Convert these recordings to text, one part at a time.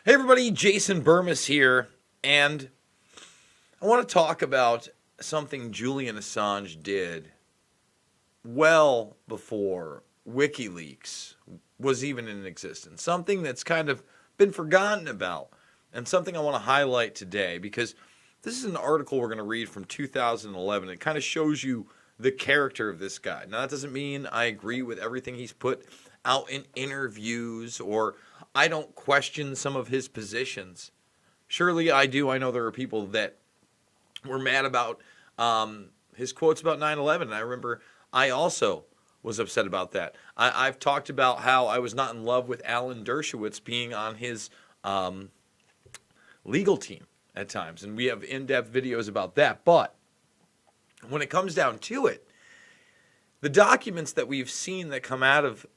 Hey everybody, Jason Burmis here, and I want to talk about something Julian Assange did well before WikiLeaks was even in existence. Something that's kind of been forgotten about, and something I want to highlight today because this is an article we're going to read from 2011. It kind of shows you the character of this guy. Now, that doesn't mean I agree with everything he's put out in interviews or I don't question some of his positions. Surely I do. I know there are people that were mad about his quotes about 9/11. And I remember I also was upset about that. I've talked about how I was not in love with Alan Dershowitz being on his legal team at times. And we have in-depth videos about that. But when it comes down to it, the documents that we've seen that come out of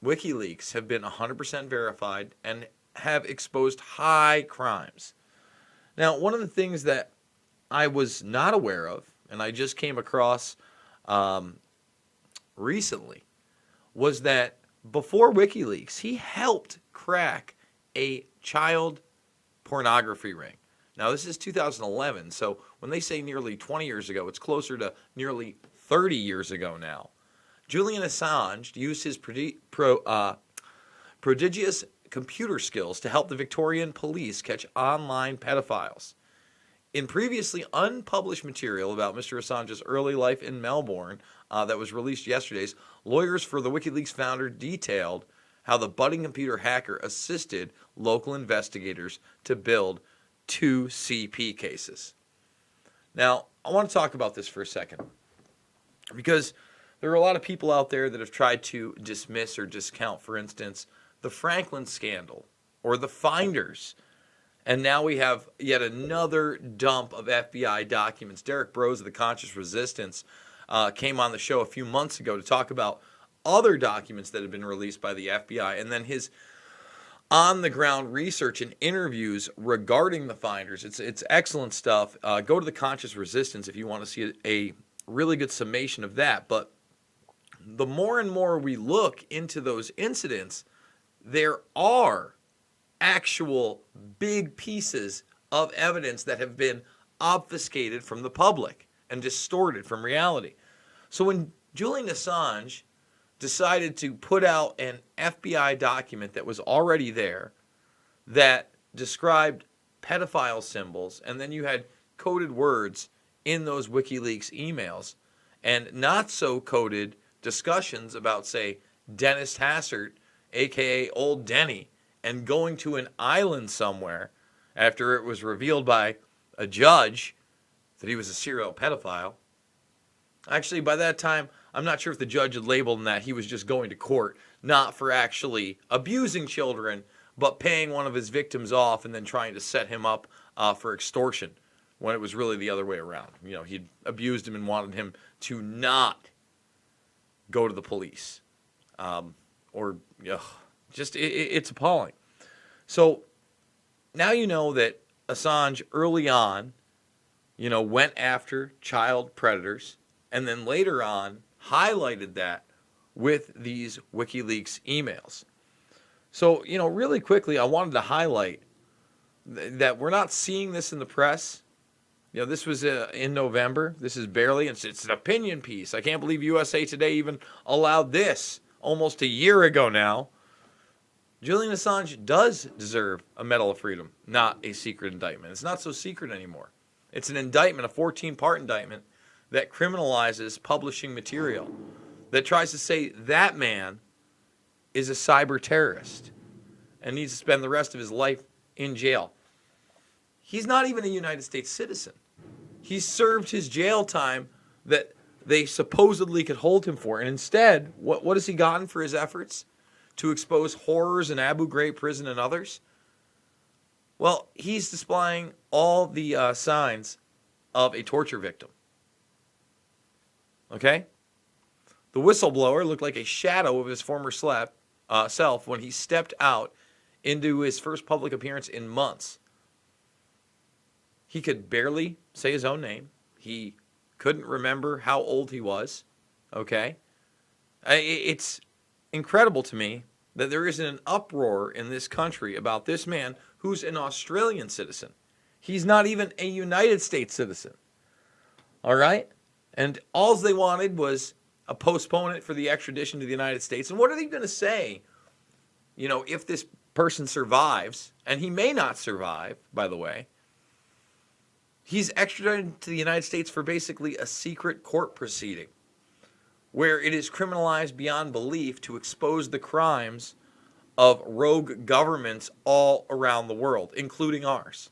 WikiLeaks have been 100% verified and have exposed high crimes. Now, one of the things that I was not aware of, and I just came across recently, was that before WikiLeaks, he helped crack a child pornography ring. Now, this is 2011, so when they say nearly 20 years ago, it's closer to nearly 30 years ago now. Julian Assange used his prodigious computer skills to help the Victorian police catch online pedophiles. In previously unpublished material about Mr. Assange's early life in Melbourne that was released yesterday, lawyers for the WikiLeaks founder detailed how the budding computer hacker assisted local investigators to build 2 CP cases. Now, I want to talk about this for a second because there are a lot of people out there that have tried to dismiss or discount, for instance, the Franklin scandal or the Finders. And now we have yet another dump of FBI documents. Derek Brose of the Conscious Resistance came on the show a few months ago to talk about other documents that have been released by the FBI and then his on-the-ground research and interviews regarding the Finders. It's excellent stuff. Go to the Conscious Resistance if you want to see a really good summation of that. But the more and more we look into those incidents, there are actual big pieces of evidence that have been obfuscated from the public and distorted from reality. So when Julian Assange decided to put out an FBI document that was already there that described pedophile symbols, and then you had coded words in those WikiLeaks emails, and not so coded discussions about, say, Dennis Hassert, a.k.a. Old Denny, and going to an island somewhere after it was revealed by a judge that he was a serial pedophile. Actually, by that time, I'm not sure if the judge had labeled him that. He was just going to court, not for actually abusing children, but paying one of his victims off and then trying to set him up for extortion, when it was really the other way around. You know, he'd abused him and wanted him to not go to the police. It's appalling. So now you know that Assange early on, went after child predators, and then later on highlighted that with these WikiLeaks emails. So, really quickly, I wanted to highlight that we're not seeing this in the press. This was in November. This is barely, it's an opinion piece. I can't believe USA Today even allowed this almost a year ago now. Julian Assange does deserve a Medal of Freedom, not a secret indictment. It's not so secret anymore. It's an indictment, a 14-part indictment that criminalizes publishing material, that tries to say that man is a cyber terrorist and needs to spend the rest of his life in jail. He's not even a United States citizen. He served his jail time that they supposedly could hold him for. And instead, what has he gotten for his efforts to expose horrors in Abu Ghraib prison and others? Well, he's displaying all the signs of a torture victim. Okay? The whistleblower looked like a shadow of his former self when he stepped out into his first public appearance in months. He could barely say his own name. He couldn't remember how old he was. Okay? It's incredible to me that there isn't an uproar in this country about this man who's an Australian citizen. He's not even a United States citizen. All right? And all they wanted was a postponement for the extradition to the United States. And what are they going to say, if this person survives, and he may not survive, by the way? He's extradited to the United States for basically a secret court proceeding where it is criminalized beyond belief to expose the crimes of rogue governments all around the world, including ours.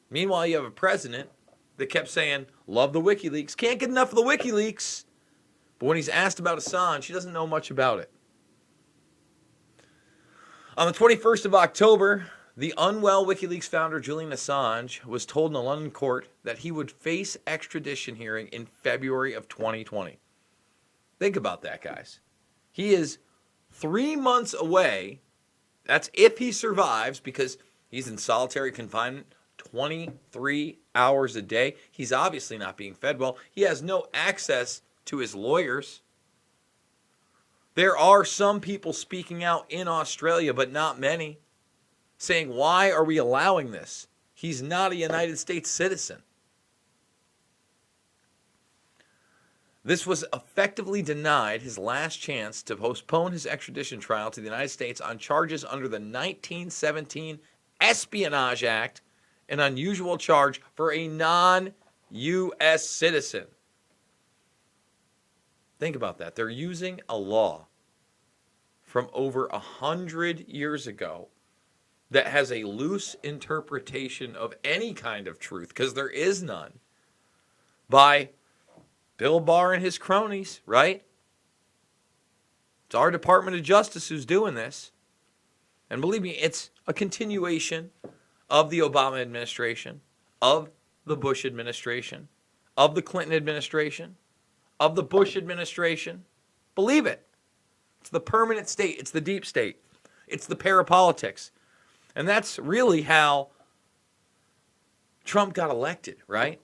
Meanwhile, you have a president that kept saying, love the WikiLeaks, can't get enough of the WikiLeaks. But when he's asked about Assange, he doesn't know much about it. On the 21st of October, the unwell WikiLeaks founder Julian Assange was told in a London court that he would face extradition hearing in February of 2020. Think about that, guys. He is 3 months away. That's if he survives, because he's in solitary confinement 23 hours a day. He's obviously not being fed well. He has no access to his lawyers. There are some people speaking out in Australia, but not many, saying, why are we allowing this? He's not a United States citizen. This was effectively denied his last chance to postpone his extradition trial to the United States on charges under the 1917 Espionage Act, an unusual charge for a non-U.S. citizen. Think about that. They're using a law from over 100 years ago that has a loose interpretation of any kind of truth, because there is none, by Bill Barr and his cronies, right? It's our Department of Justice who's doing this. And believe me, it's a continuation of the Obama administration, of the Bush administration, of the Clinton administration, of the Bush administration. Believe it. It's the permanent state. It's the deep state. It's the parapolitics. And that's really how Trump got elected, right?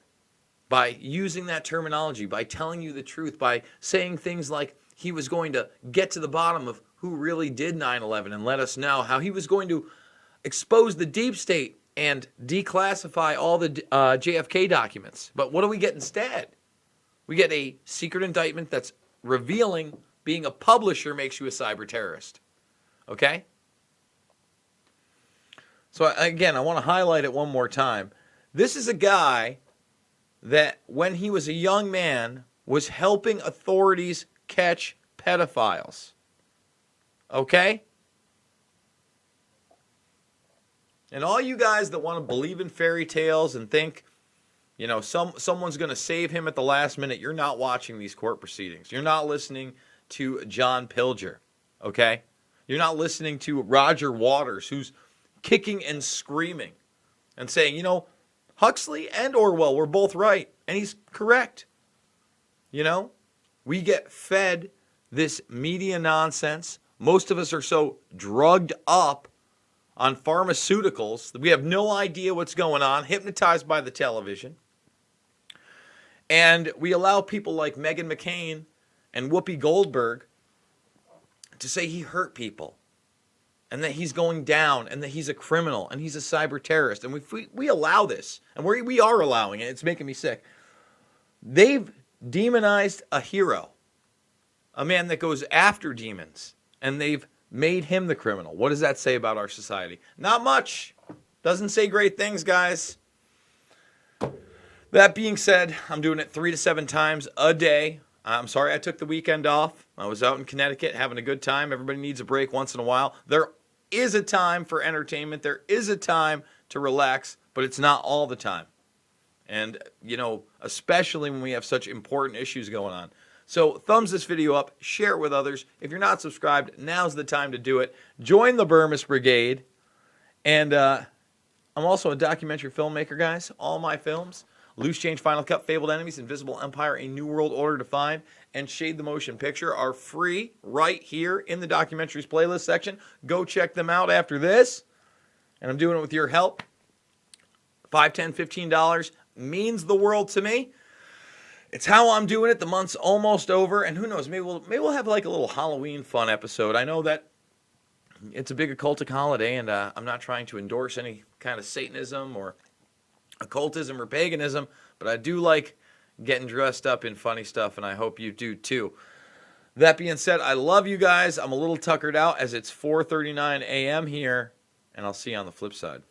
By using that terminology, by telling you the truth, by saying things like he was going to get to the bottom of who really did 9/11 and let us know, how he was going to expose the deep state and declassify all the JFK documents. But what do we get instead? We get a secret indictment that's revealing being a publisher makes you a cyber terrorist. Okay? So again, I want to highlight it one more time. This is a guy that when he was a young man was helping authorities catch pedophiles. Okay? And all you guys that want to believe in fairy tales and think, someone's going to save him at the last minute, you're not watching these court proceedings. You're not listening to John Pilger, okay? You're not listening to Roger Waters, who's kicking and screaming and saying, Huxley and Orwell were both right, and he's correct. We get fed this media nonsense. Most of us are so drugged up on pharmaceuticals that we have no idea what's going on, hypnotized by the television. And we allow people like Meghan McCain and Whoopi Goldberg to say he hurt people and that he's going down and that he's a criminal and he's a cyber terrorist. And we allow this, and we are allowing it. It's making me sick. They've demonized a hero, a man that goes after demons, and they've made him the criminal. What does that say about our society? Not much. Doesn't say great things, guys. That being said, I'm doing it 3 to 7 times a day. I'm sorry I took the weekend off. I was out in Connecticut having a good time. Everybody needs a break once in a while. There is a time for entertainment. There is a time to relax, but it's not all the time. And, especially when we have such important issues going on. So thumbs this video up, share it with others. If you're not subscribed, now's the time to do it. Join the Burmis Brigade. And I'm also a documentary filmmaker, guys. All my films, Loose Change, Final Cut, Fabled Enemies, Invisible Empire, A New World Order Defined, and Shade the Motion Picture are free right here in the documentaries playlist section. Go check them out after this. And I'm doing it with your help. $5, $10, $15 means the world to me. It's how I'm doing it. The month's almost over, and who knows? Maybe we'll have like a little Halloween fun episode. I know that it's a big occultic holiday, and I'm not trying to endorse any kind of Satanism or occultism or paganism, but I do like getting dressed up in funny stuff, and I hope you do too. That being said, I love you guys. I'm a little tuckered out as it's 4:39 a.m. here, and I'll see you on the flip side.